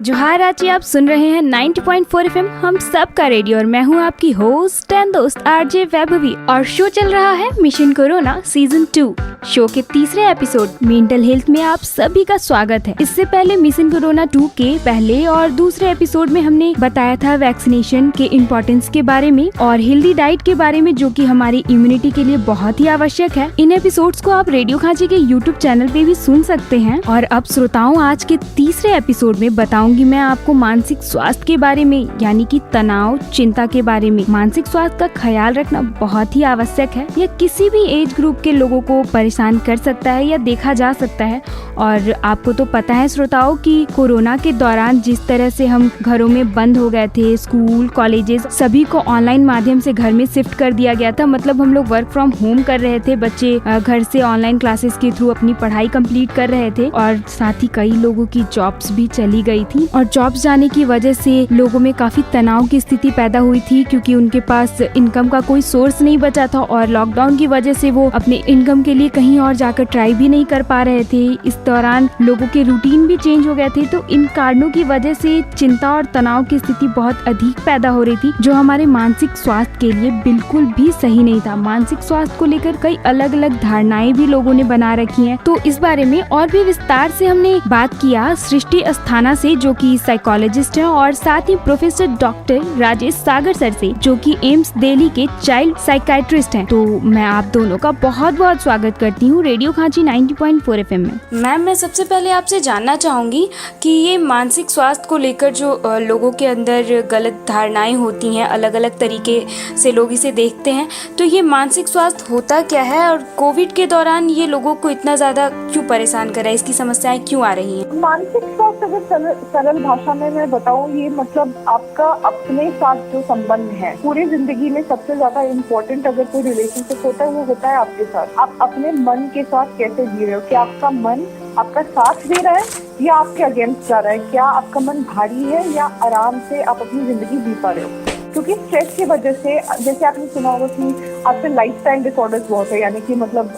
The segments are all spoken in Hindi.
जोहार रांची, आप सुन रहे हैं 90.4 एफएम हम सब का रेडियो और मैं हूं आपकी होस्ट एंड दोस्त आरजे वैभवी और शो चल रहा है मिशन कोरोना सीजन 2। शो के तीसरे एपिसोड मेंटल हेल्थ में आप सभी का स्वागत है। इससे पहले मिशन कोरोना 2 के पहले और दूसरे एपिसोड में हमने बताया था वैक्सीनेशन के इम्पोर्टेंस के बारे में और हेल्दी डाइट के बारे में, जो कि हमारी इम्यूनिटी के लिए बहुत ही आवश्यक है। इन एपिसोड्स को आप रेडियो खांची के यूट्यूब चैनल पे भी सुन सकते हैं। और अब श्रोताओं, आज के तीसरे एपिसोड में बताऊंगी मैं आपको मानसिक स्वास्थ्य के बारे में, यानी कि तनाव, चिंता के बारे में। मानसिक स्वास्थ्य का ख्याल रखना बहुत ही आवश्यक है। यह किसी भी एज ग्रुप के लोगों को परेशान कर सकता है या देखा जा सकता है। और आपको तो पता है श्रोताओं कि कोरोना के दौरान जिस तरह से हम घरों में बंद हो गए थे, स्कूल कॉलेजेस सभी को ऑनलाइन माध्यम से घर में शिफ्ट कर दिया गया था। मतलब हम लोग वर्क फ्रॉम होम कर रहे थे, बच्चे घर से ऑनलाइन क्लासेस के थ्रू अपनी पढ़ाई कंप्लीट कर रहे थे और साथ ही कई लोगों की जॉब्स भी चली गई थी। और जॉब्स जाने की वजह से लोगों में काफी तनाव की स्थिति पैदा हुई थी, क्योंकि उनके पास इनकम का कोई सोर्स नहीं बचा था और लॉकडाउन की वजह से वो अपने इनकम के लिए कहीं और जाकर ट्राई भी नहीं कर पा रहे थे। इस दौरान लोगों के रूटीन भी चेंज हो गए थे। तो इन कारणों की वजह से चिंता और तनाव की स्थिति बहुत अधिक पैदा हो रही थी, जो हमारे मानसिक स्वास्थ्य के लिए बिल्कुल भी सही नहीं था। मानसिक स्वास्थ्य को लेकर कई अलग अलग धारणाएं भी लोगों ने बना रखी हैं। तो इस बारे में और भी विस्तार से हमने बात किया सृष्टि अस्थाना से, जो कि साइकोलॉजिस्ट है, और साथ ही प्रोफेसर डॉक्टर राजेश सागर सर से, जो कि एम्स दिल्ली के चाइल्ड साइकाइट्रिस्ट हैं। तो मैं आप दोनों का बहुत बहुत स्वागत करती हूँ रेडियो खांची 90.4 एफएम में। मैम, मैं सबसे पहले आपसे जानना चाहूंगी कि ये मानसिक स्वास्थ्य को लेकर जो लोगों के अंदर गलत धारणाएं होती हैं, अलग अलग तरीके से लोग इसे देखते हैं, तो ये मानसिक स्वास्थ्य होता क्या है और कोविड के दौरान ये लोगों को इतना ज्यादा क्यों परेशान कर रहा है, इसकी समस्याएं क्यों आ रही हैं? मानसिक स्वास्थ्य अगर सरल भाषा में मैं बताऊं, ये मतलब आपका अपने साथ जो संबंध है पूरी जिंदगी में सबसे ज्यादा इम्पोर्टेंट अगर कोई रिलेशनशिप होता है वो होता है आपके साथ। आप अपने मन के साथ कैसे जी रहे हो, क्या आपका मन आपका साथ दे रहा है या आपके अगेंस्ट जा रहा है, क्या आपका मन भारी है या आराम से आप अपनी जिंदगी जी पा रहे हो। क्योंकि स्ट्रेस की वजह से, जैसे आपने सुना होगा कि आपके लाइफस्टाइल डिसऑर्डर्स बहुत है, यानी कि मतलब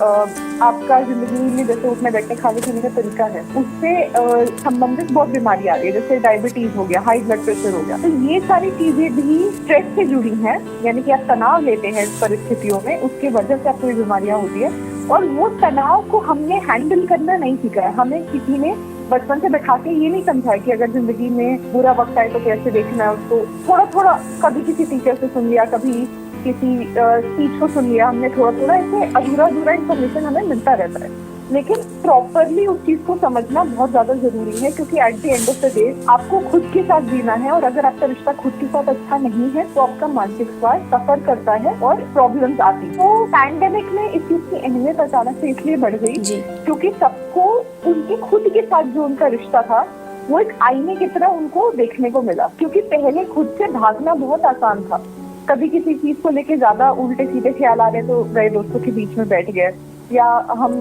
आपका जिंदगी में जैसे उठने बैठने खाने पीने का तरीका है उससे संबंधित बहुत बीमारी आ रही है, जैसे डायबिटीज हो गया, हाई ब्लड प्रेशर हो गया। तो ये सारी चीजें भी स्ट्रेस से जुड़ी हैं, यानी कि आप तनाव लेते हैं इस परिस्थितियों में, उसकी वजह से आपको ये बीमारियां होती है। और वो तनाव को हमने हैंडल करना नहीं सीखा है। हमें किसी ने बचपन से बैठा के ये नहीं समझाया कि अगर जिंदगी में बुरा वक्त आए तो कैसे देखना है उसको। थोड़ा थोड़ा कभी किसी टीचर से सुन लिया, कभी किसी स्पीच को सुन लिया हमने, थोड़ा थोड़ा ऐसे अधूरा अधूरा इन्फॉर्मेशन हमें मिलता रहता है। लेकिन प्रॉपरली उस चीज को समझना बहुत ज्यादा जरूरी है, क्योंकि at the end of the day आपको खुद के साथ जीना है। और अगर आपका रिश्ता खुद के साथ अच्छा नहीं है तो आपका मानसिक स्वास्थ्य सफर करता है और प्रॉब्लम्स आती है। तो पैंडेमिक में इस चीज की अहमियत अचानक से इसलिए बढ़ गई क्योंकि सबको उनके खुद के साथ जो उनका रिश्ता था वो एक आईने की तरह उनको देखने को मिला। क्योंकि पहले खुद से भागना बहुत आसान था, कभी किसी चीज को लेके ज्यादा उल्टे सीधे ख्याल आ रहे तो गए दोस्तों के बीच में बैठ गए, या हम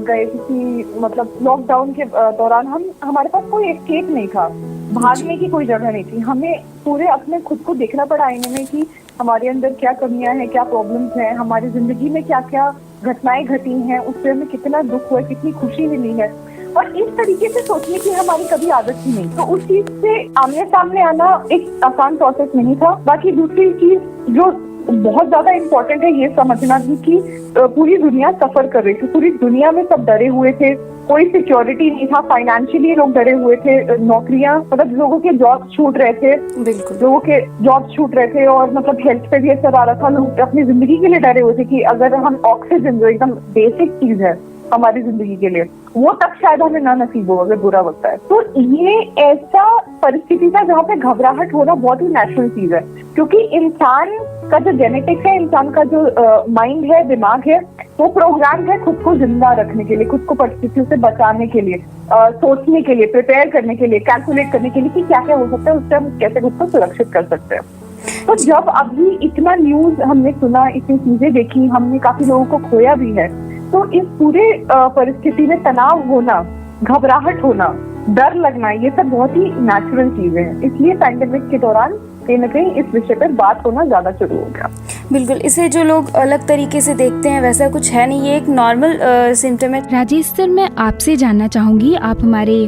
गए किसी मतलब लॉकडाउन के दौरान हमारे पास कोई एस्केप नहीं था, भागने की कोई जगह नहीं थी। हमें पूरे अपने खुद को देखना पड़ा आईने में कि हमारे अंदर क्या कमियां हैं, क्या प्रॉब्लम्स हैं, हमारी जिंदगी में क्या क्या घटनाएं घटी हैं, उससे हमें कितना दुख हुआ, कितनी खुशी मिली है। और इस तरीके से सोचने की हमारी कभी आदत ही नहीं। तो उस चीज से आमने सामने आना एक आसान प्रोसेस नहीं था। बाकी दूसरी चीज जो बहुत ज्यादा इम्पोर्टेंट है ये समझना भी कि पूरी दुनिया सफर कर रही थी, पूरी दुनिया में सब डरे हुए थे, कोई सिक्योरिटी नहीं था, फाइनेंशियली लोग डरे हुए थे, नौकरियां मतलब लोगों के जॉब छूट रहे थे, बिल्कुल लोगों के जॉब छूट रहे थे, और मतलब हेल्थ पे भी असर आ रहा था। लोग अपनी जिंदगी के लिए डरे हुए थे कि अगर हम ऑक्सीजन जो एकदम बेसिक चीज है हमारी जिंदगी के लिए, वो तक शायद हमें ना नसीब हो अगर बुरा वक्त है। तो ये ऐसा परिस्थिति था जहाँ पे घबराहट होना बहुत ही नेचुरल चीज है, क्योंकि इंसान का जो जेनेटिक्स है, इंसान का जो माइंड है, दिमाग है, वो प्रोग्राम है खुद को जिंदा रखने के लिए, खुद को परिस्थितियों से बचाने के लिए, सोचने के लिए, प्रिपेयर करने के लिए, कैलकुलेट करने के लिए कि क्या क्या हो सकता है, उससे हम कैसे खुद को सुरक्षित कर सकते हैं। तो जब अभी इतना न्यूज हमने सुना, इतनी चीजें देखी, हमने काफी लोगों को खोया भी है, तो इस पूरे परिस्थिति में तनाव होना, घबराहट होना, डर लगना, ये सब बहुत ही नेचुरल चीजें हैं। इसलिए पैंडेमिक के दौरान कहीं ना कहीं इस विषय पर बात होना ज्यादा शुरू हो गया। बिल्कुल, इसे जो लोग अलग तरीके से देखते हैं वैसा कुछ है नहीं, ये एक नॉर्मल सिम्टम है। राजेश सर, मैं आपसे जानना चाहूंगी, आप हमारे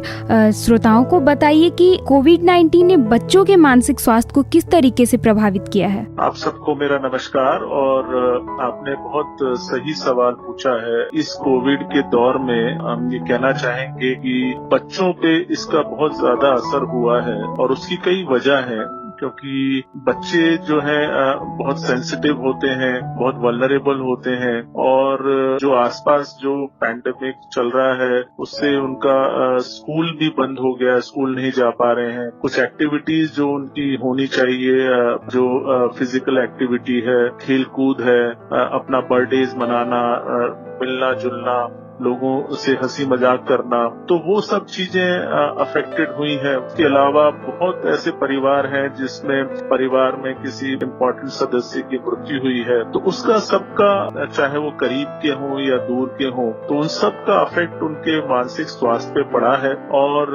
श्रोताओं को बताइए कि कोविड-19 ने बच्चों के मानसिक स्वास्थ्य को किस तरीके से प्रभावित किया है। आप सबको मेरा नमस्कार। और आपने बहुत सही सवाल पूछा है। इस कोविड के दौर में हम ये कहना चाहेंगे कि बच्चों पे इसका बहुत ज्यादा असर हुआ है और उसकी कई वजह है, क्योंकि बच्चे जो हैं बहुत सेंसिटिव होते हैं, बहुत वल्नरेबल होते हैं, और जो आसपास जो पैंडेमिक चल रहा है उससे उनका स्कूल भी बंद हो गया, स्कूल नहीं जा पा रहे हैं। कुछ एक्टिविटीज जो उनकी होनी चाहिए, जो फिजिकल एक्टिविटी है, खेल कूद है, अपना बर्थडेज मनाना, मिलना जुलना, लोगों से हंसी मजाक करना, तो वो सब चीजें अफेक्टेड हुई हैं। उसके अलावा बहुत ऐसे परिवार हैं जिसमें परिवार में किसी इम्पोर्टेंट सदस्य की मृत्यु हुई है, तो उसका सबका, चाहे वो करीब के हों या दूर के हों, तो उन सब का अफेक्ट उनके मानसिक स्वास्थ्य पे पड़ा है। और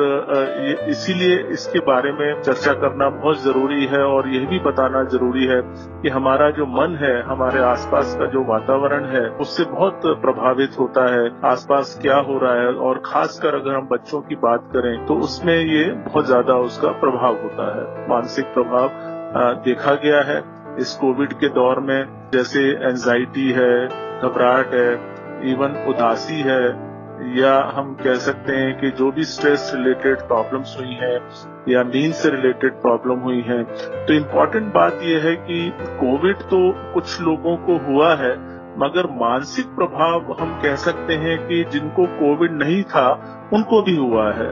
इसीलिए इसके बारे में चर्चा करना बहुत जरूरी है और यह भी बताना जरूरी है कि हमारा जो मन है, हमारे आसपास का जो वातावरण है, उससे बहुत प्रभावित होता है। आसपास क्या हो रहा है, और खासकर अगर हम बच्चों की बात करें तो उसमें ये बहुत ज्यादा उसका प्रभाव होता है। मानसिक प्रभाव देखा गया है इस कोविड के दौर में, जैसे एंजाइटी है, घबराहट है, इवन उदासी है, या हम कह सकते हैं कि जो भी स्ट्रेस रिलेटेड प्रॉब्लम्स हुई हैं या नींद से रिलेटेड प्रॉब्लम हुई हैं। तो इम्पोर्टेंट बात यह है कि कोविड तो कुछ लोगों को हुआ है, मगर मानसिक प्रभाव हम कह सकते हैं कि जिनको कोविड नहीं था उनको भी हुआ है।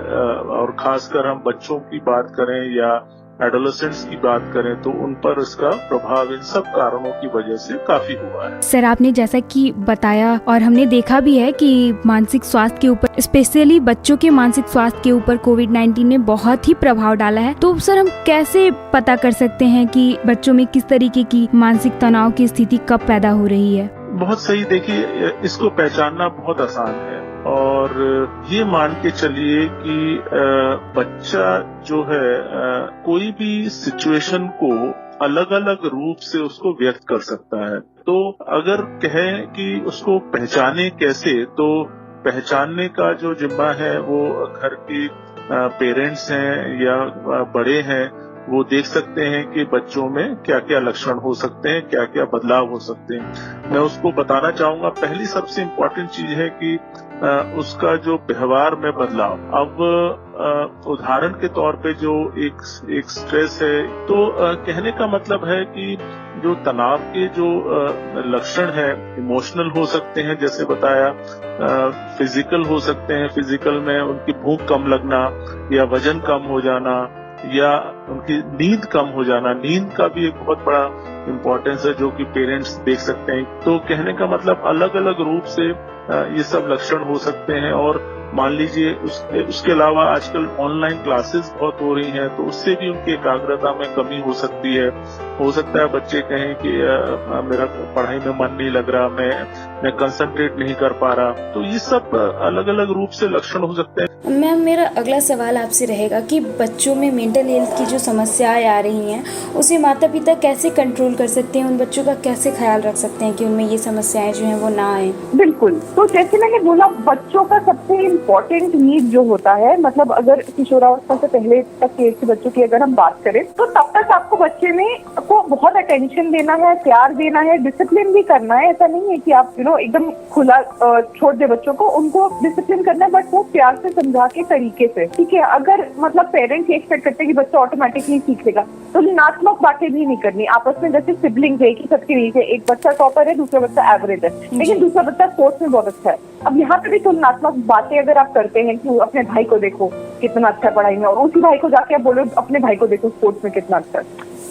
और खासकर हम बच्चों की बात करें या एडोलेसेंट्स की बात करें तो उन पर इसका प्रभाव इन सब कारणों की वजह से काफी हुआ है। सर, आपने जैसा कि बताया और हमने देखा भी है कि मानसिक स्वास्थ्य के ऊपर, स्पेशली बच्चों के मानसिक स्वास्थ्य के ऊपर कोविड-19 ने बहुत ही प्रभाव डाला है। तो सर, हम कैसे पता कर सकते हैं कि बच्चों में किस तरीके की मानसिक तनाव की स्थिति कब पैदा हो रही है? बहुत सही। देखिए, इसको पहचानना बहुत आसान है, और ये मान के चलिए कि बच्चा जो है कोई भी सिचुएशन को अलग अलग रूप से उसको व्यक्त कर सकता है। तो अगर कहें कि उसको पहचाने कैसे, तो पहचानने का जो जिम्मा है वो घर के पेरेंट्स हैं या बड़े हैं, वो देख सकते हैं कि बच्चों में क्या क्या लक्षण हो सकते हैं, क्या क्या बदलाव हो सकते हैं। मैं उसको बताना चाहूंगा, पहली सबसे इम्पोर्टेंट चीज है कि उसका जो व्यवहार में बदलाव। अब उदाहरण के तौर पे जो एक स्ट्रेस है, तो कहने का मतलब है कि जो तनाव के जो लक्षण है, इमोशनल हो सकते हैं, जैसे बताया, फिजिकल हो सकते हैं। फिजिकल में उनकी भूख कम लगना या वजन कम हो जाना या उनकी नींद कम हो जाना। नींद का भी एक बहुत बड़ा इम्पोर्टेंस है जो कि पेरेंट्स देख सकते हैं। तो कहने का मतलब अलग अलग रूप से ये सब लक्षण हो सकते हैं। और मान लीजिए उसके अलावा आजकल ऑनलाइन क्लासेस बहुत हो रही हैं, तो उससे भी उनकी एकाग्रता में कमी हो सकती है। हो सकता है बच्चे कहें कि मेरा पढ़ाई में मन नहीं लग रहा, मैं कंसंट्रेट नहीं कर पा रहा। तो ये सब अलग अलग रूप से लक्षण हो सकते हैं। मैम, मेरा अगला सवाल आपसे रहेगा कि बच्चों में मेंटल हेल्थ की जो समस्याएं आ रही हैं, उसे माता पिता कैसे कंट्रोल कर सकते हैं, उन बच्चों का कैसे ख्याल रख सकते हैं कि उनमें ये समस्याएं जो हैं वो ना आए? बिल्कुल। तो जैसे मैंने बोला, बच्चों का सबसे इम्पोर्टेंट नीड जो होता है, मतलब अगर किशोरावस्था से पहले तक के बच्चों की अगर हम बात करें, तो तब तक आपको बच्चे में को बहुत अटेंशन देना है, प्यार देना है, डिसिप्लिन भी करना है। ऐसा नहीं है कि आप एकदम खुला छोड़ दे बच्चों को, उनको डिसिप्लिन करना है, बट वो प्यार से समझा के तरीके से। ठीक है, अगर मतलब पेरेंट्स एक्सपेक्ट करते हैं कि बच्चा ऑटोमेटिकली सीख लेगा, तो तुलनात्मक बातें भी नहीं करनी आपस में। जैसे सिबलिंग्स है कि सबके नीचे एक बच्चा टॉपर है, दूसरा बच्चा एवरेज है, लेकिन दूसरा बच्चा स्पोर्ट्स में बहुत अच्छा है। अब यहाँ पे भी तुलनात्मक बातें अगर आप करते हैं कि अपने भाई को देखो कितना अच्छा है पढ़ाई में, और उसी भाई को जाके आप बोलो अपने भाई को देखो स्पोर्ट्स में कितना अच्छा है,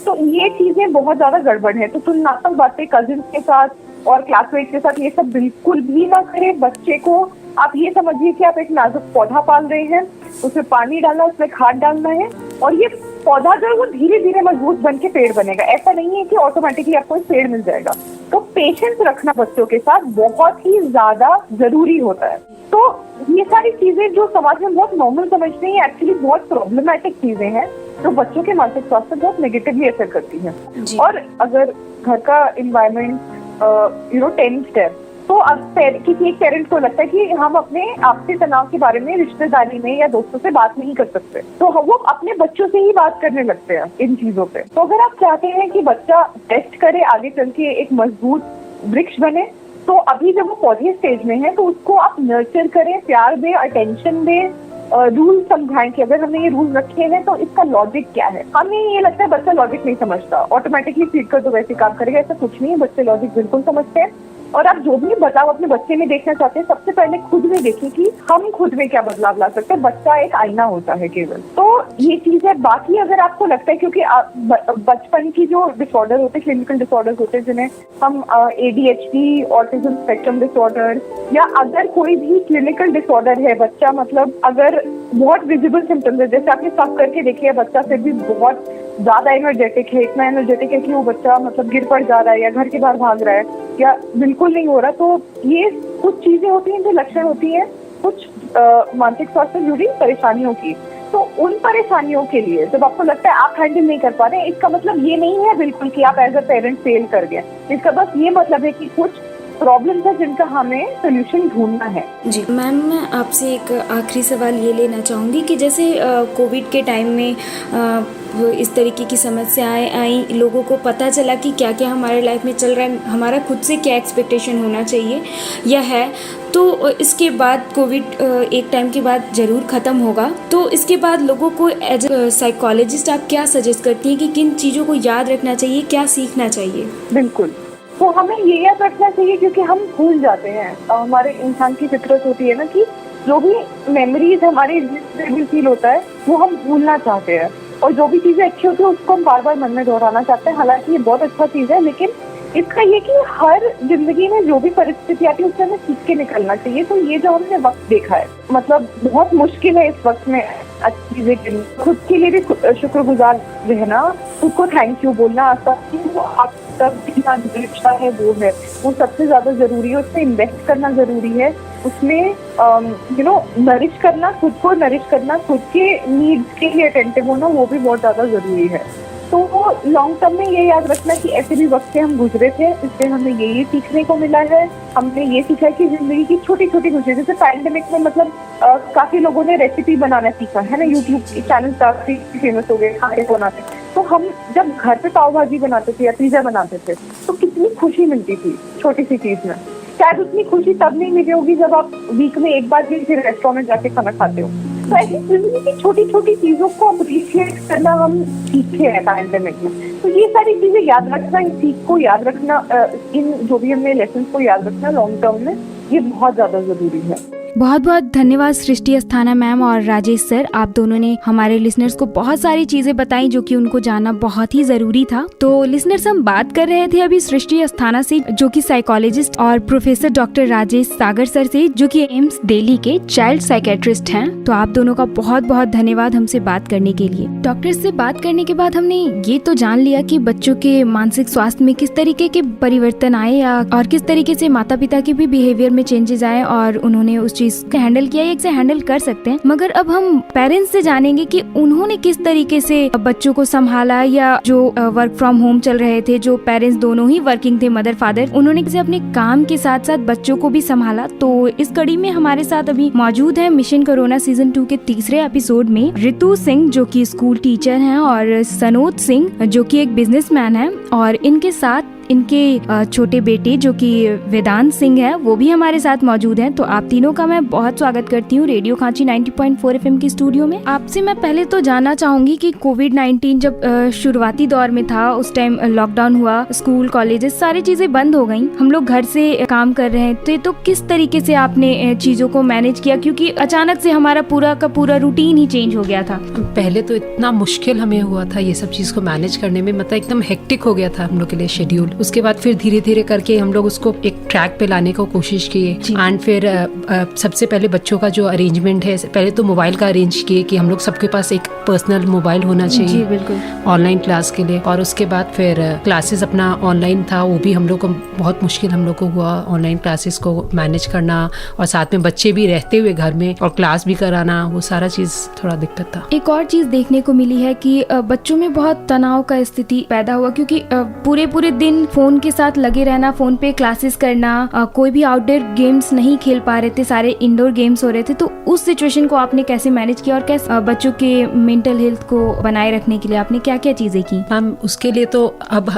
तो ये चीजें बहुत ज्यादा गड़बड़ है। तो तुलनात्मक बातें कजिन के साथ और क्लासमेट के साथ ये सब बिल्कुल भी ना करें। बच्चे को आप ये समझिए कि आप एक नाजुक पौधा पाल रहे हैं, उसमें पानी डालना, उसमें खाद डालना है, और ये पौधा जो है वो धीरे धीरे मजबूत बन के पेड़ बनेगा। ऐसा नहीं है कि ऑटोमेटिकली आपको पेड़ मिल जाएगा। तो पेशेंस रखना बच्चों के साथ बहुत ही ज्यादा जरूरी होता है। तो ये सारी चीजें जो समाज में बहुत नॉर्मल समझते हैं, एक्चुअली बहुत प्रॉब्लमैटिक चीजें हैं। तो बच्चों के मानसिक स्वास्थ्य बहुत नेगेटिवली असर करती है। जी। और अगर घर का इन्वायरमेंट टेंस्ड है, तो अब किसी एक पेरेंट को लगता है कि हम अपने आपसी तनाव के बारे में रिश्तेदारी में या दोस्तों से बात नहीं कर सकते, तो वो अपने बच्चों से ही बात करने लगते हैं इन चीजों पे। तो अगर आप चाहते हैं कि बच्चा टेस्ट करे, आगे चल के एक मजबूत वृक्ष बने, तो अभी जब वो पौधे स्टेज में है तो उसको आप नर्चर करें, प्यार दें, अटेंशन दें, रूल समझाएं कि अगर हमने ये रूल रखे हैं तो इसका लॉजिक क्या है। हमें ये लगता है बच्चा लॉजिक नहीं समझता, ऑटोमेटिकली सीख कर तो वैसे काम करेगा, ऐसा कुछ नहीं है। बच्चे लॉजिक बिल्कुल समझते हैं। और आप जो भी बदलाव अपने बच्चे में देखना चाहते हैं, सबसे पहले खुद में देखें कि हम खुद में क्या बदलाव ला सकते हैं। बच्चा एक आईना होता है केवल, तो ये चीज है। बाकी अगर आपको लगता है, क्योंकि बचपन की जो डिसऑर्डर होते हैं, क्लिनिकल डिसऑर्डर होते हैं, जिन्हें हम ADHD, ऑटिज्म स्पेक्ट्रम डिसऑर्डर, या अगर कोई भी क्लिनिकल डिसऑर्डर है, बच्चा मतलब अगर बहुत विजिबल सिम्टम्स है, जैसे आपने सब करके देखिए बच्चा फिर भी बहुत ज्यादा एनर्जेटिक है, इतना एनर्जेटिक है कि वो बच्चा मतलब गिर पड़ जा रहा है या घर के बाहर भाग रहा है या बिल्कुल नहीं हो रहा, तो ये कुछ चीजें होती हैं जो लक्षण होती हैं कुछ मानसिक स्वास्थ्य से जुड़ी परेशानियों की। तो उन परेशानियों के लिए जब आपको लगता है आप हैंडल नहीं कर पा रहे, इसका मतलब ये नहीं है बिल्कुल कि आप एज अ पेरेंट फेल कर गए। इसका बस ये मतलब है कि कुछ प्रॉब्लम्स है जिनका हमें सोल्यूशन ढूंढना है। जी मैम, मैं आपसे एक आखिरी सवाल ये लेना चाहूँगी कि जैसे कोविड के टाइम में इस तरीके की समस्याएं आई, लोगों को पता चला कि क्या क्या हमारे लाइफ में चल रहा है, हमारा खुद से क्या एक्सपेक्टेशन होना चाहिए या है, तो इसके बाद कोविड एक टाइम के बाद ज़रूर ख़त्म होगा, तो इसके बाद लोगों को एज ए साइकोलॉजिस्ट आप क्या सजेस्ट करती हैं कि किन चीज़ों को याद रखना चाहिए, क्या सीखना चाहिए? बिल्कुल, तो हमें ये याद रखना चाहिए क्योंकि हम भूल जाते हैं। हमारे इंसान की फितरत होती है ना कि जो भी मेमोरीज हमारे फील होता है वो हम भूलना चाहते हैं, और जो भी चीजें अच्छी होती है उसको हम बार बार मन में दोहराना चाहते हैं। हालांकि ये बहुत अच्छा चीज है, लेकिन इसका ये कि हर जिंदगी में जो भी परिस्थिति आती है उससे हमें सीख के निकलना चाहिए। तो ये जो हमने वक्त देखा है, मतलब बहुत मुश्किल है इस वक्त में अच्छी चीजें करनी, खुद के लिए भी शुक्रगुजार रहना, खुद को थैंक यू बोलना, आसपास की वो आप तक जितना रिश्ता है वो सबसे ज्यादा जरूरी है। उसमें इन्वेस्ट करना जरूरी है, उसमें नरिश करना, खुद को नरिश करना, खुद के नीड्स के लिए अटेंटिव होना, वो भी बहुत ज्यादा जरूरी है। तो लॉन्ग टर्म में ये याद रखना कि ऐसे भी वक्त से हम गुजरे थे, इससे हमें ये सीखने को मिला है। हमने ये सीखा है कि जिंदगी की छोटी छोटी खुशियां, जैसे पैंडेमिक में मतलब काफी लोगों ने रेसिपी बनाना सीखा है ना, यूट्यूब चैनल काफी फेमस हो गए खाने बनाते। तो हम जब घर पे पाव भाजी बनाते थे या पिज्जा बनाते थे तो कितनी खुशी मिलती थी छोटी सी चीज में। शायद उतनी खुशी तब नहीं मिली होगी जब आप वीक में एक बार भी रेस्टोरेंट में जाके खाना खाते हो। तो ऐसी जिंदगी की छोटी छोटी चीजों को अप्रिशिएट करना हम सीखे हैं पैंडेमिक में। तो ये सारी चीजें याद रखना, इन सीख को याद रखना, इन जो भी हमने लेसन को याद रखना लॉन्ग टर्म में, ये बहुत ज्यादा जरूरी है। बहुत बहुत धन्यवाद सृष्टि अस्थाना मैम और राजेश सर, आप दोनों ने हमारे लिसनर्स को बहुत सारी चीजें बताई जो कि उनको जानना बहुत ही जरूरी था। तो लिसनर्स, हम बात कर रहे थे अभी सृष्टि अस्थाना से जो कि साइकोलॉजिस्ट, और प्रोफेसर डॉक्टर राजेश सागर सर से जो कि एम्स दिल्ली के चाइल्ड साइकेट्रिस्ट हैं। तो आप दोनों का बहुत बहुत धन्यवाद हमसे बात करने के लिए। डॉक्टर से बात करने के बाद हमने ये तो जान लिया कि बच्चों के मानसिक स्वास्थ्य में किस तरीके के परिवर्तन आए और किस तरीके से माता पिता के भी बिहेवियर में चेंजेस आए और उन्होंने उस को हैंडल किया, एक से हैंडल कर सकते हैं। मगर अब हम पेरेंट्स से जानेंगे कि उन्होंने किस तरीके से बच्चों को संभाला, या जो वर्क फ्रॉम होम चल रहे थे, जो पेरेंट्स दोनों ही वर्किंग थे, मदर फादर, उन्होंने कैसे अपने काम के साथ साथ बच्चों को भी संभाला। तो इस कड़ी में हमारे साथ अभी मौजूद है मिशन कोरोना सीजन 2 के तीसरे एपिसोड में रितु सिंह जो कि स्कूल टीचर हैं, और सनोज सिंह जो कि एक बिजनेसमैन है, और इनके साथ इनके छोटे बेटे जो कि वेदांत सिंह है वो भी हमारे साथ मौजूद हैं। तो आप तीनों का मैं बहुत स्वागत करती हूँ रेडियो खांची 90.4 FM की स्टूडियो में। आपसे मैं पहले तो जानना चाहूंगी कि कोविड-19 जब शुरुआती दौर में था, उस टाइम लॉकडाउन हुआ, स्कूल कॉलेजेस सारी चीजें बंद हो गई, हम लोग घर से काम कर रहे हैं, तो किस तरीके से आपने चीजों को मैनेज किया, क्योंकि अचानक से हमारा पूरा का पूरा रूटीन ही चेंज हो गया था। पहले तो इतना मुश्किल हमें हुआ था ये सब चीज़ को मैनेज करने में, मतलब एकदम हेक्टिक हो गया था हम लोग के लिए शेड्यूल। उसके बाद फिर धीरे धीरे करके हम लोग उसको एक ट्रैक पे लाने को कोशिश किए। एंड फिर सबसे पहले बच्चों का जो अरेंजमेंट है, पहले तो मोबाइल का अरेंज किए कि हम लोग सबके पास एक पर्सनल मोबाइल होना चाहिए जी बिल्कुल ऑनलाइन क्लास के लिए। और उसके बाद फिर क्लासेस अपना ऑनलाइन था, वो भी हम लोग को बहुत मुश्किल हम लोग को हुआ ऑनलाइन क्लासेस को मैनेज करना, और साथ में बच्चे भी रहते हुए घर में और क्लास भी कराना, वो सारा चीज़ थोड़ा दिक्कत था। एक और चीज देखने को मिली है कि बच्चों में बहुत तनाव का स्थिति पैदा हुआ, क्योंकि पूरे दिन फोन के साथ लगे रहना, फोन पे क्लासेस करना, कोई भी आउटडोर गेम्स नहीं खेल पा रहे थे, सारे इंडोर गेम्स हो रहे थे। तो उस सिचुएशन को आपने कैसे मैनेज किया और कैसे बच्चों के मेंटल हेल्थ को बनाए रखने के लिए आपने क्या क्या चीजें की? हम उसके लिए तो अब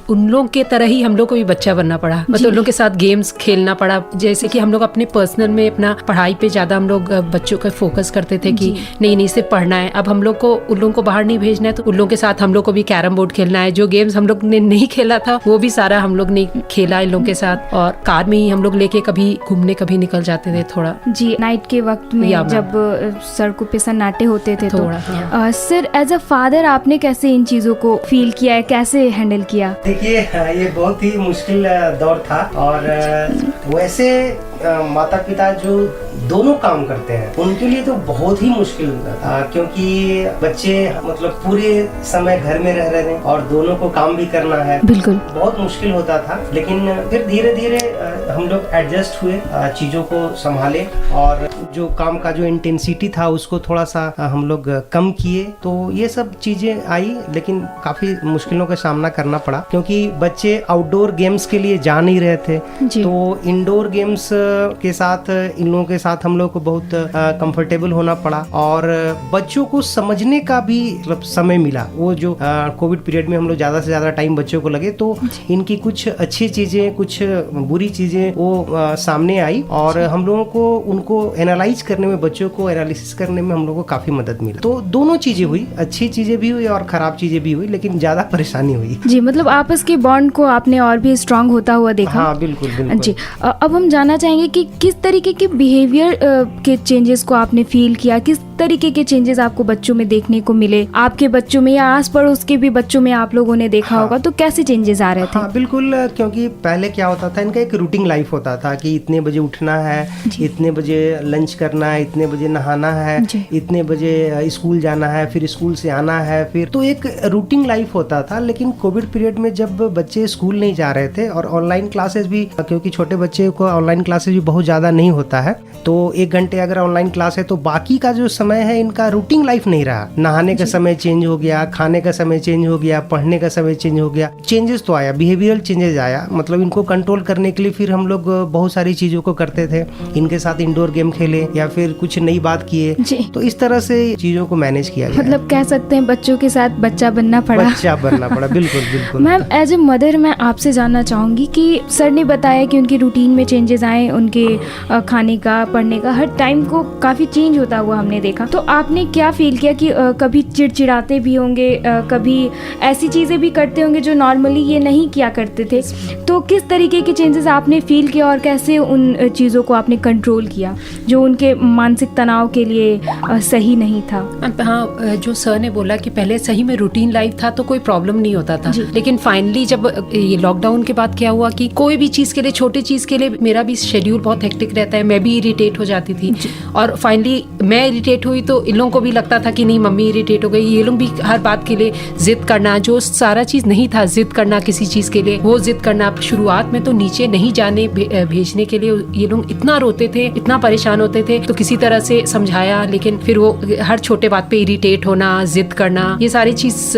उन लोगों के तरह ही हम लोग को भी बच्चा बनना पड़ा, मतलब उन लोग के साथ गेम्स खेलना पड़ा। जैसे कि हम लोग अपने पर्सनल में अपना पढ़ाई पे ज्यादा हम लोग बच्चों का फोकस करते थे कि नहीं सिर्फ पढ़ना है। अब हम लोग को उन लोगों को बाहर नहीं भेजना है, तो उन लोगों के साथ हम लोग को भी कैरम बोर्ड खेलना है। जो गेम्स हम लोग ने नहीं खेला था वो भी सारा हम लोग ने खेला इन लोगों के साथ, और कार में ही हम लोग लेके कभी घूमने कभी निकल जाते थे थोड़ा। जी, नाइट के वक्त में जब सड़कों पे सन्नाटे होते थे तो सर एज अ फादर आपने कैसे इन चीजों को फील किया है, कैसे हैंडल किया? देखिए, ये बहुत ही मुश्किल दौर था, और वैसे माता पिता जो दोनों काम करते हैं उनके लिए तो बहुत ही मुश्किल था, क्योंकि बच्चे मतलब पूरे समय घर में रह रहे हैं और दोनों को काम भी करना है। बिल्कुल बहुत मुश्किल होता था, लेकिन फिर धीरे धीरे हम लोग एडजस्ट हुए, चीजों को संभाले, और जो काम का जो इंटेंसिटी था उसको थोड़ा सा हम लोग कम किए। तो ये सब चीजें आई, लेकिन काफी मुश्किलों का सामना करना पड़ा, क्योंकि बच्चे आउटडोर गेम्स के लिए जा नहीं रहे थे। तो इंडोर गेम्स के साथ इन लोगों के साथ हम लोग को बहुत कंफर्टेबल होना पड़ा, और बच्चों को समझने का भी मतलब समय मिला। वो जो कोविड पीरियड में हम लोग ज्यादा से ज्यादा टाइम बच्चों को लगे, तो इनकी कुछ अच्छी चीजें कुछ बुरी चीजें वो सामने आई, और हम लोगों को उनको एनालाइज करने में, बच्चों को एनालिसिस करने में हम लोगों को काफी मदद मिली। तो दोनों चीजें हुई, अच्छी चीजें भी हुई और खराब चीजें भी हुई, लेकिन ज्यादा परेशानी हुई। जी, मतलब आपस के बॉन्ड को आपने और भी स्ट्रांग होता हुआ देखा। हाँ, बिल्कुल बिल्कुल। जी, अब हम जानना चाहेंगे कि किस तरीके के बिहेवियर के चेंजेस को आपने फील किया, किस तरीके के चेंजेस आपको बच्चों में देखने को मिले, आपके बच्चों में या आस पड़ोस के भी बच्चों में आप लोगों ने देखा होगा, तो कैसे चेंजेस आ रहे थे? हाँ बिल्कुल, क्योंकि पहले क्या होता था, इनका एक रूटीन लाइफ होता था कि इतने बजे उठना है, इतने बजे लंच करना है, इतने बजे नहाना है, इतने बजे स्कूल जाना है, फिर स्कूल से आना है, फिर तो एक रूटीन लाइफ होता था। लेकिन कोविड पीरियड में जब बच्चे स्कूल नहीं जा रहे थे और ऑनलाइन क्लासेस भी, क्योंकि छोटे बच्चे को ऑनलाइन क्लासेस भी बहुत ज्यादा नहीं होता है, तो 1 घंटे अगर ऑनलाइन क्लास है तो बाकी का जो समय है इनका रूटीन लाइफ नहीं रहा। नहाने का समय चेंज हो गया, खाने का समय चेंज हो गया, पढ़ने का समय चेंज हो गया। चेंजेस तो आया, बिहेवियरल चेंजेस आया, मतलब इनको कंट्रोल करने के लिए फिर हम लोग बहुत सारी चीजों को करते थे। इनके साथ इंडोर गेम खेले या फिर कुछ नई बात किए, तो इस तरह से चीजों को मैनेज किया गया। मतलब कह सकते हैं बच्चों के साथ बच्चा बनना पड़ा। बिल्कुल बिल्कुल। मैम, एज ए मदर मैं आपसे जानना चाहूंगी कि सर ने बताया कि उनके रूटीन में चेंजेस आए, उनके खाने का, पढ़ने का, हर टाइम को काफी चेंज होता हुआ हमने देखा। तो आपने क्या फील किया कि कभी चिड़चिड़ाते भी होंगे, कभी ऐसी चीजें भी करते होंगे जो नॉर्मली ये नहीं किया करते थे, तो किस तरीके के चेंजेस आपने फील किया और कैसे उन चीजों को आपने कंट्रोल किया जो उनके मानसिक तनाव के लिए सही नहीं था? हाँ, जो सर ने बोला कि पहले सही में रूटीन लाइफ था तो कोई प्रॉब्लम नहीं होता था, लेकिन फाइनली जब ये लॉकडाउन के बाद क्या हुआ कि कोई भी चीज के लिए, छोटी चीज के लिए मेरा भी शेड्यूल बहुत हेक्टिक रहता है, मैं भी इरिटेट हो जाती थी, और फाइनली मैं इरिटेट हुई तो इन लोगों को भी लगता था कि नहीं मम्मी इरिटेट हो गई। ये लोग भी हर बात के लिए जिद करना, जो सारा चीज नहीं था जिद करना किसी चीज के लिए, वो जिद करना। शुरुआत में तो नीचे नहीं जाने भेजने के लिए ये लोग इतना रोते थे, इतना परेशान होते थे, तो किसी तरह से समझाया, लेकिन फिर वो हर छोटे बात पे इरिटेट होना, जिद करना, ये सारी चीज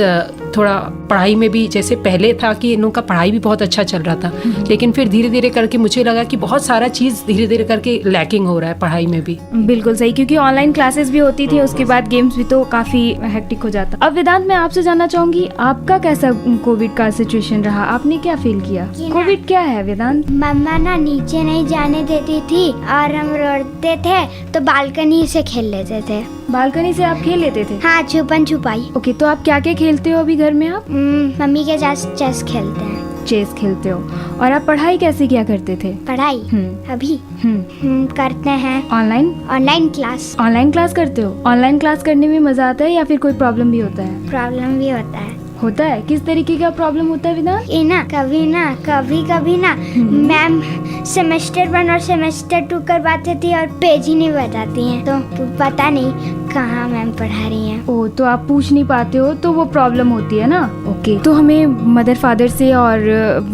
थोड़ा पढ़ाई में भी जैसे पहले था कि इन लोगों का पढ़ाई भी बहुत अच्छा चल रहा था, लेकिन फिर धीरे धीरे करके मुझे लगा कि बहुत सारा चीज धीरे धीरे करके लैकिंग हो रहा है पढ़ाई में भी। बिल्कुल सही, क्योंकि ऑनलाइन क्लासेस भी होती थी, उसके बाद गेम्स भी, तो काफी हेक्टिक हो जाता। अब वेदांत, मैं आपसे जानना चाहूंगी आपका कैसा कोविड का सिचुएशन रहा, आपने क्या फील किया? कोविड क्या है वेदांत? मम्मा ना नीचे नहीं जाने देती थी और हम रोते थे तो बालकनी से खेल लेते थे। बालकनी से आप खेल लेते थे? हाँ, छुपन छुपाई। ओके, तो आप क्या क्या खेलते हो अभी घर में? आप मम्मी के साथ चेस खेलते हैं। चेस खेलते हो, और आप पढ़ाई कैसे क्या करते थे? पढ़ाई अभी करते हैं ऑनलाइन क्लास। ऑनलाइन क्लास करते हो? ऑनलाइन क्लास करने में मजा आता है या फिर कोई प्रॉब्लम भी होता है? प्रॉब्लम भी होता है। होता है? किस तरीके का प्रॉब्लम होता है वेदांत? ये ना कभी ना मैम सेमेस्टर 1 और सेमेस्टर 2 करवाते थी और पेज ही नहीं बताती हैं, तो पता नहीं कहाँ मैम पढ़ा रही हैं। ओ, तो आप पूछ नहीं पाते हो तो वो प्रॉब्लम होती है ना। ओके, तो हमें मदर फादर से और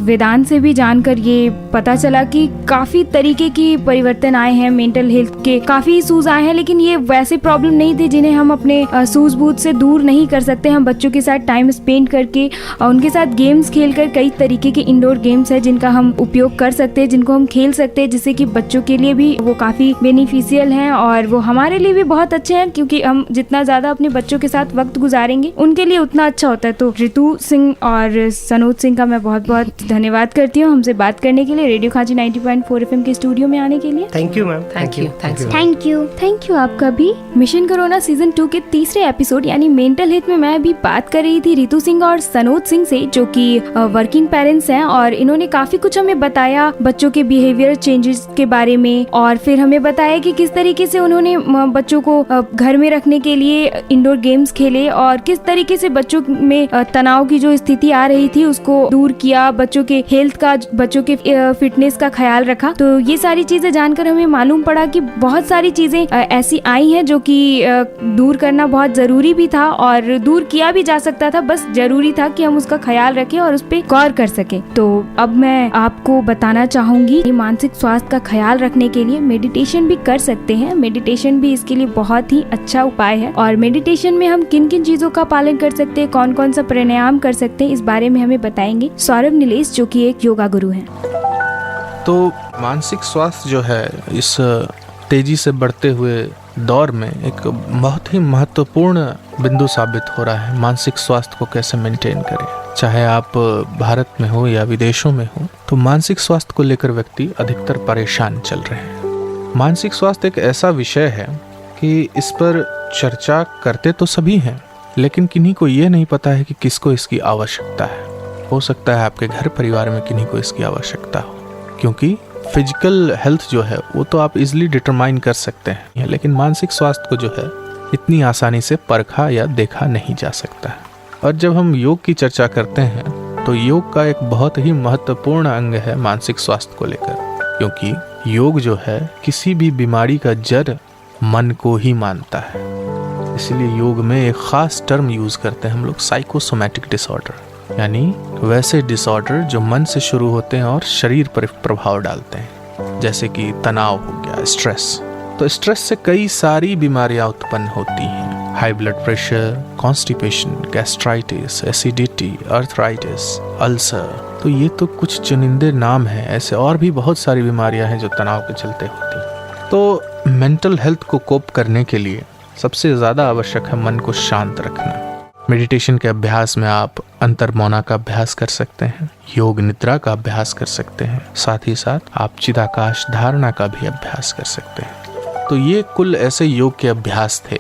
वेदांत से भी जानकर ये पता चला कि काफी तरीके की परिवर्तन आए हैं, मेंटल हेल्थ के काफी इश्यूज आए हैं, लेकिन ये वैसे प्रॉब्लम नहीं थे जिन्हें हम अपने सूझबूझ से दूर नहीं कर सकते। हम बच्चों के साथ टाइम स्पेंड करके उनके साथ गेम्स खेलकर, कई तरीके के इंडोर गेम्स है जिनका हम उपयोग कर सकते हैं, जिनको हम खेल सकते हैं, जिससे कि बच्चों के लिए भी वो काफी बेनिफिशियल हैं और वो हमारे लिए भी बहुत अच्छे हैं, क्योंकि हम जितना ज्यादा अपने बच्चों के साथ वक्त गुजारेंगे उनके लिए उतना अच्छा होता है। तो रितु सिंह और सनोज सिंह का मैं बहुत बहुत धन्यवाद करती हूँ हमसे बात करने के लिए, रेडियो खांची 90.4 FM के स्टूडियो में आने के लिए। Thank you ma'am. Thank you. Thank you आपका भी। मिशन कोरोना सीजन 2 के तीसरे एपिसोड यानी मेंटल हेल्थ में मैं भी बात कर रही थी रितु सिंह और सनोज सिंह से, जो कि वर्किंग पेरेंट्स हैं, और इन्होंने काफी कुछ हमें बताया बच्चों के बिहेवियर चेंजेस के बारे में, और फिर हमें बताया कि किस तरीके से उन्होंने बच्चों को घर में रखने के लिए इंडोर गेम्स खेले और किस तरीके से बच्चों में तनाव की जो स्थिति आ रही थी उसको दूर किया, बच्चों के हेल्थ का, बच्चों के फिटनेस का ख्याल रखा। तो ये सारी चीजें जानकर हमें मालूम पड़ा कि बहुत सारी चीजें ऐसी आई हैं जो कि दूर करना बहुत जरूरी भी था और दूर किया भी जा सकता था, बस जरूरी था कि हम उसका ख्याल रखें और उस पर गौर कर सकें। तो अब मैं आपको बताना चाहूंगी कि मानसिक स्वास्थ्य का ख्याल रखने के लिए मेडिटेशन भी कर सकते हैं। मेडिटेशन भी इसके लिए बहुत ही अच्छा उपाय है, और मेडिटेशन में हम किन किन चीजों का पालन कर सकते हैं, कौन कौन सा प्राणायाम कर सकते हैं, इस बारे में हमें बताएंगे सौरभ नीलेश, जो कि एक योगा गुरु हैं। तो मानसिक स्वास्थ्य जो है इस तेजी से बढ़ते हुए दौर में एक बहुत ही महत्वपूर्ण बिंदु साबित हो रहा है। मानसिक स्वास्थ्य को कैसे मेंटेन करें, चाहे आप भारत में हो या विदेशों में हो, तो मानसिक स्वास्थ्य को लेकर व्यक्ति अधिकतर परेशान चल रहे हैं। मानसिक स्वास्थ्य एक ऐसा विषय है कि इस पर चर्चा करते तो सभी हैं, लेकिन किन्हीं को ये नहीं पता है कि किसको इसकी आवश्यकता है। हो सकता है आपके घर परिवार में किन्हीं को इसकी आवश्यकता हो, क्योंकि फिजिकल हेल्थ जो है वो तो आप इजीली डिटरमाइन कर सकते हैं, लेकिन मानसिक स्वास्थ्य को जो है इतनी आसानी से परखा या देखा नहीं जा सकता है। और जब हम योग की चर्चा करते हैं तो योग का एक बहुत ही महत्वपूर्ण अंग है मानसिक स्वास्थ्य को लेकर, क्योंकि योग जो है किसी भी बीमारी का जड़ मन को ही मानता है। इसलिए योग में एक खास टर्म यूज करते हैं हम लोग, साइकोसोमैटिक डिसऑर्डर, यानी वैसे डिसऑर्डर जो मन से शुरू होते हैं और शरीर पर प्रभाव डालते हैं, जैसे कि तनाव हो गया, स्ट्रेस। तो स्ट्रेस से कई सारी बीमारियां उत्पन्न होती हैं, high blood pressure, constipation, gastritis, acidity, arthritis, ulcer. तो ये तो कुछ चुनिंदे नाम हैं, ऐसे और भी बहुत सारी बीमारियां हैं जो तनाव के चलते होती हैं। तो मेंटल हेल्थ को कोप करने के लिए सबसे ज़्यादा आवश्यक है मन को शांत रखना। मेडिटेशन के अभ्यास में आप अंतर्मौना का अभ्यास कर सकते हैं, योग निद्रा का अभ्यास कर सकते हैं, साथ ही साथ आप चिदाकाश धारणा का भी अभ्यास कर सकते हैं। तो ये कुल ऐसे योग के अभ्यास थे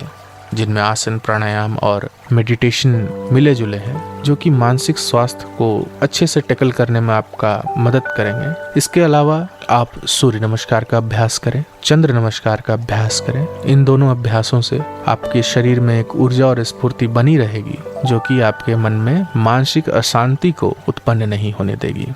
जिनमें आसन, प्राणायाम और मेडिटेशन मिले जुले हैं, जो कि मानसिक स्वास्थ्य को अच्छे से टैकल करने में आपका मदद करेंगे। इसके अलावा आप सूर्य नमस्कार का अभ्यास करें, चंद्र नमस्कार का अभ्यास करें। इन दोनों अभ्यासों से आपके शरीर में एक ऊर्जा और स्फूर्ति बनी रहेगी, जो कि आपके मन में मानसिक अशांति को उत्पन्न नहीं होने देगी।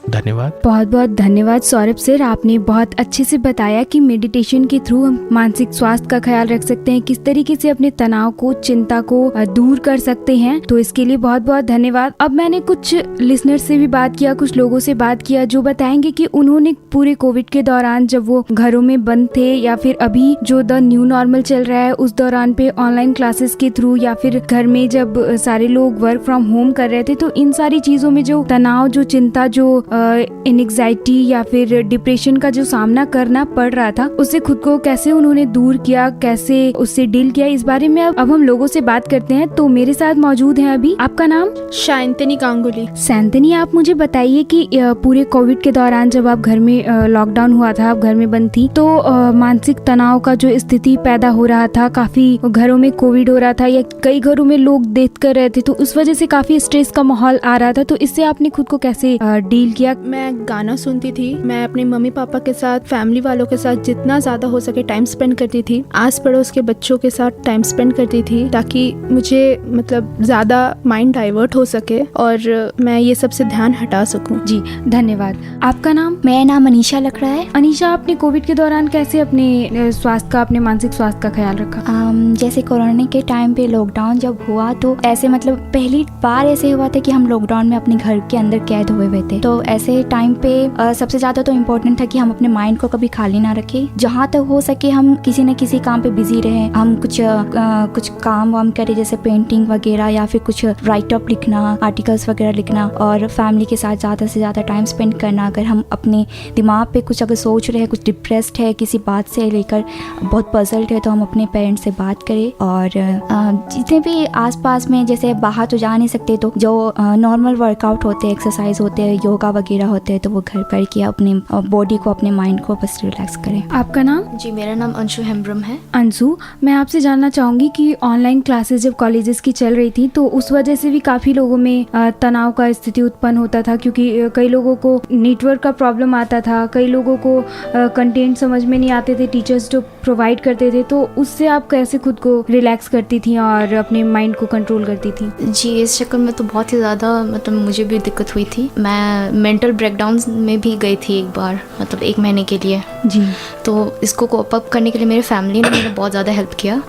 धन्यवाद। बहुत बहुत धन्यवाद सौरभ सर, आपने बहुत अच्छे से बताया कि मेडिटेशन के थ्रू हम मानसिक स्वास्थ्य का ख्याल रख सकते हैं, किस तरीके से अपने तनाव को, चिंता को दूर कर सकते हैं। तो इसके लिए बहुत बहुत धन्यवाद। अब मैंने कुछ लिसनर से भी बात किया, कुछ लोगों से बात किया जो बताएंगे कि उन्होंने पूरे कोविड के दौरान जब वो घरों में बंद थे, या फिर अभी जो द न्यू नॉर्मल चल रहा है उस दौरान पे ऑनलाइन क्लासेस के थ्रू, या फिर घर में जब सारे लोग वर्क फ्रॉम होम कर रहे थे, तो इन सारी चीजों में जो तनाव, जो चिंता, जो एंग्जाइटी या फिर डिप्रेशन का जो सामना करना पड़ रहा था, उससे खुद को कैसे उन्होंने दूर किया, कैसे उससे डील किया, इस बारे में अब हम लोगों से बात करते हैं। तो मेरे साथ मौजूद हैं अभी, आपका नाम? शांतनी गांगुली। शांतनी, आप मुझे बताइए कि पूरे कोविड के दौरान जब आप घर में लॉकडाउन हुआ था, आप घर में बंद थी, तो मानसिक तनाव का जो स्थिति पैदा हो रहा था, काफी घरों में कोविड हो रहा था या कई घरों में लोग डेथ कर रहे थे, तो उस वजह से काफी स्ट्रेस का माहौल आ रहा था, तो इससे आपने खुद को कैसे डील किया, किया? मैं गाना सुनती थी, मैं अपने मम्मी पापा के साथ, फैमिली वालों के साथ जितना ज़्यादा हो सके टाइम स्पेंड करती थी। आस पड़ोस के बच्चों के साथ टाइम स्पेंड करती थी ताकि मुझे मतलब ज़्यादा माइंड डाइवर्ट हो सके और मैं ये सब से ध्यान हटा सकूं। जी धन्यवाद। आपका नाम? मेरा नाम अनीशा लग रहा है। अनीशा, आपने कोविड के दौरान कैसे अपने स्वास्थ्य का, अपने मानसिक स्वास्थ्य का ख्याल रखा? जैसे कोरोना के टाइम पे लॉकडाउन जब हुआ तो ऐसे मतलब पहली बार ऐसे हुआ था कि हम लॉकडाउन में अपने घर के अंदर कैद हुए हुए थे। तो ऐसे टाइम पे सबसे ज़्यादा तो इम्पोर्टेंट था कि हम अपने माइंड को कभी खाली ना रखें। जहाँ तक हो सके हम किसी न किसी काम पे बिजी रहें। हम कुछ काम वाम करें, जैसे पेंटिंग वगैरह या फिर कुछ राइट अप लिखना, आर्टिकल्स वगैरह लिखना, और फैमिली के साथ ज़्यादा से ज़्यादा टाइम स्पेंड करना। अगर हम अपने दिमाग पे कुछ अगर सोच रहे हैं, कुछ डिप्रेस्ड है किसी बात से लेकर, बहुत पजल्ड है, तो हम अपने पेरेंट्स से बात करें। और जितने भी आसपास में, जैसे बाहर तो जा नहीं सकते, तो जो नॉर्मल वर्कआउट होते हैं, एक्सरसाइज होते हैं, योगा वगैरह होते हैं, तो वो घर करके अपने बॉडी को, अपने माइंड को बस रिलैक्स करें। आपका नाम? जी, मेरा नाम अंशु हेम्ब्रम है। अंशु, मैं आपसे जानना चाहूँगी कि ऑनलाइन क्लासेस जब कॉलेजेस की चल रही थी तो उस वजह से भी काफ़ी लोगों में तनाव का स्थिति उत्पन्न होता था, क्योंकि कई लोगों को नेटवर्क का प्रॉब्लम आता था, कई लोगों को कंटेंट समझ में नहीं आते थे टीचर्स जो प्रोवाइड करते थे। तो उससे आप कैसे खुद को रिलैक्स करती थी और अपने माइंड को कंट्रोल करती थी? जी, इस चक्कर में तो बहुत ही ज़्यादा मतलब मुझे भी दिक्कत हुई थी। मैं मेंटल ब्रेकडाउन में भी गई थी एक बार, मतलब 1 महीने के लिए। जी। तो इसको कोप अप करने के लिए मेरे फैमिली ने मेरा बहुत ज़्यादा हेल्प किया।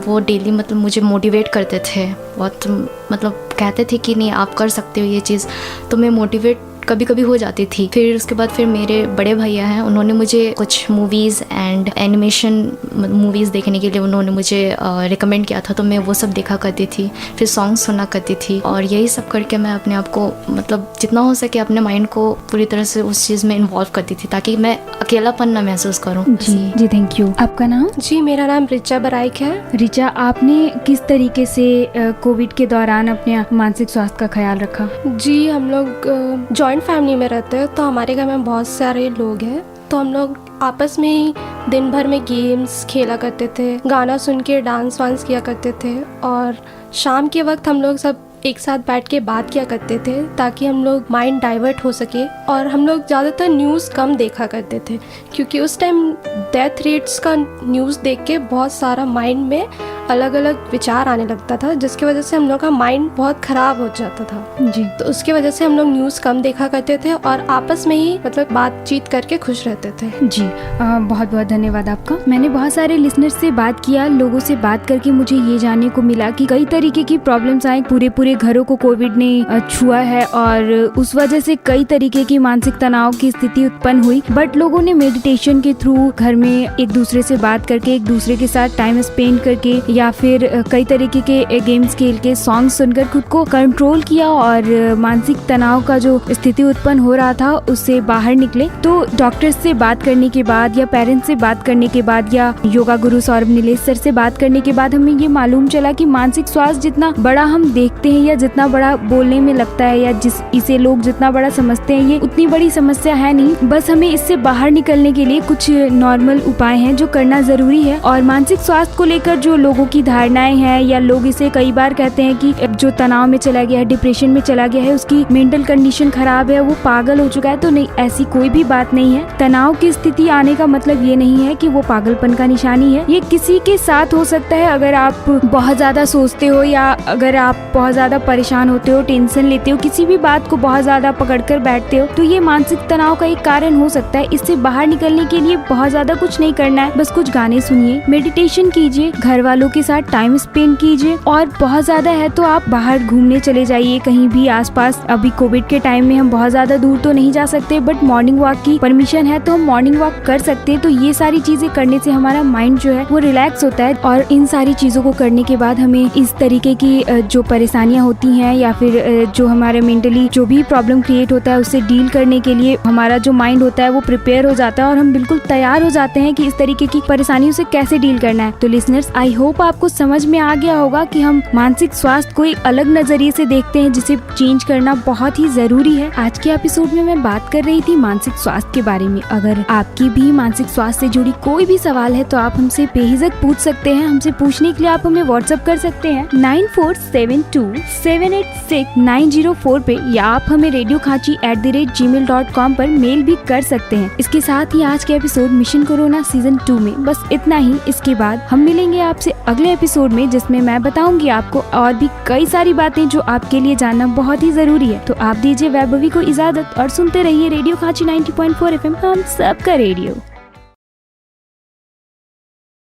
वो डेली मतलब मुझे मोटिवेट करते थे बहुत, मतलब कहते थे कि नहीं आप कर सकते हो ये चीज़, तो मैं मोटिवेट कभी कभी हो जाती थी। फिर उसके बाद फिर मेरे बड़े भैया हैं, उन्होंने मुझे कुछ मूवीज़ एंड एनिमेशन मूवीज़ देखने के लिए उन्होंने मुझे रिकमेंड किया था, तो मैं वो सब देखा करती थी, फिर सॉन्ग सुना करती थी। और यही सब करके मैं अपने आप को मतलब जितना हो सके अपने माइंड को पूरी तरह से उस चीज़ में इन्वॉल्व करती थी ताकि मैं अकेलापन ना महसूस करूँ। जी थैंक यू। आपका नाम? जी, मेरा नाम रिचा बराइक है। रिचा, आपने किस तरीके से कोविड के दौरान अपने मानसिक स्वास्थ्य का ख्याल रखा? जी, हम लोग जॉइंट फैमिली में रहते हैं, तो हमारे घर में बहुत सारे लोग हैं, तो हम लोग आपस में ही दिन भर में गेम्स खेला करते थे, गाना सुन के डांस वांस किया करते थे, और शाम के वक्त हम लोग सब एक साथ बैठ के बात किया करते थे ताकि हम लोग माइंड डाइवर्ट हो सके। और हम लोग ज़्यादातर न्यूज़ कम देखा करते थे क्योंकि उस टाइम डेथ रेट्स का न्यूज़ देख के बहुत सारा माइंड में अलग अलग विचार आने लगता था, जिसकी वजह से हम लोग का माइंड बहुत ख़राब हो जाता था। जी। तो उसकी वजह से हम लोग न्यूज़ कम देखा करते थे और आपस में ही मतलब बातचीत करके खुश रहते थे। जी, बहुत बहुत धन्यवाद आपका। मैंने बहुत सारे लिसनर्स से बात किया, लोगों से बात करके मुझे ये जानने को मिला कि कई तरीके की प्रॉब्लम्स आए, पूरे घरों को कोविड ने छुआ है और उस वजह से कई तरीके की मानसिक तनाव की स्थिति उत्पन्न हुई। बट लोगों ने मेडिटेशन के थ्रू, घर में एक दूसरे से बात करके, एक दूसरे के साथ टाइम स्पेंड करके, या फिर कई तरीके के गेम्स खेल के, सॉन्ग सुनकर खुद को कंट्रोल किया और मानसिक तनाव का जो स्थिति उत्पन्न हो रहा था उससे बाहर निकले। तो डॉक्टर्स से बात करने के बाद या पेरेंट्स से बात करने के बाद या योगा गुरु सौरभ नीलेश सर से बात करने के बाद हमें ये मालूम चला कि मानसिक स्वास्थ्य जितना बड़ा हम देखते हैं या जितना बड़ा बोलने में लगता है या इसे लोग जितना बड़ा समझते हैं, ये उतनी बड़ी समस्या है नहीं। बस हमें इससे बाहर निकलने के लिए कुछ नॉर्मल उपाय हैं जो करना जरूरी है। और मानसिक स्वास्थ्य को लेकर जो लोगों की धारणाएं हैं, या लोग इसे कई बार कहते हैं कि जो तनाव में चला गया है, डिप्रेशन में चला गया है, उसकी मेंटल कंडीशन खराब है, वो पागल हो चुका है। तो नहीं, ऐसी कोई भी बात नहीं है। तनाव की स्थिति आने का मतलब ये नहीं है कि वो पागलपन का निशानी है। ये किसी के साथ हो सकता है। अगर आप बहुत ज्यादा सोचते हो या अगर आप बहुत ज्यादा परेशान होते हो, टेंशन लेते हो, किसी भी बात को बहुत ज्यादा पकड़कर बैठते हो, तो ये मानसिक तनाव का एक कारण हो सकता है। इससे बाहर निकलने के लिए बहुत ज्यादा कुछ नहीं करना है, बस कुछ गाने सुनिए, मेडिटेशन कीजिए, घर वालों के साथ टाइम स्पेंड कीजिए, और बहुत ज्यादा है तो आप बाहर घूमने चले जाइए कहीं भी आसपास। अभी कोविड के टाइम में हम बहुत ज्यादा दूर तो नहीं जा सकते, बट मॉर्निंग वॉक की परमिशन है तो हम मॉर्निंग वॉक कर सकते हैं। तो ये सारी चीजें करने से हमारा माइंड जो है वो रिलैक्स होता है। और इन सारी चीजों को करने के बाद हमें इस तरीके की जो परेशानियां होती हैं या फिर जो हमारे मेंटली जो भी प्रॉब्लम क्रिएट होता है उससे डील करने के लिए हमारा जो माइंड होता है वो प्रिपेयर हो जाता है और हम बिल्कुल तैयार हो जाते हैं कि इस तरीके की परेशानियों से कैसे डील करना है। तो लिसनर्स, आई होप आपको समझ में आ गया होगा कि हम मानसिक स्वास्थ्य को एक अलग नजरिए से देखते हैं, जिसे चेंज करना बहुत ही जरूरी है। आज के एपिसोड में मैं बात कर रही थी मानसिक स्वास्थ्य के बारे में। अगर आपकी भी मानसिक स्वास्थ्य से जुड़ी कोई भी सवाल है तो आप हमसे बेहिचक पूछ सकते हैं। हमसे पूछने के लिए आप हमें व्हाट्सएप कर सकते हैं 9472786904 पे, या आप हमें radiokhanchi@gmail.com पर मेल भी कर सकते हैं। इसके साथ ही आज के एपिसोड मिशन कोरोना सीजन 2 में बस इतना ही। इसके बाद हम मिलेंगे आपसे अगले एपिसोड में, जिसमें मैं बताऊंगी आपको और भी कई सारी बातें जो आपके लिए जानना बहुत ही जरूरी है। तो आप दीजिए वैभवी को इजाजत और सुनते रहिए रेडियो खांची 90.4 FM, हम सबका रेडियो।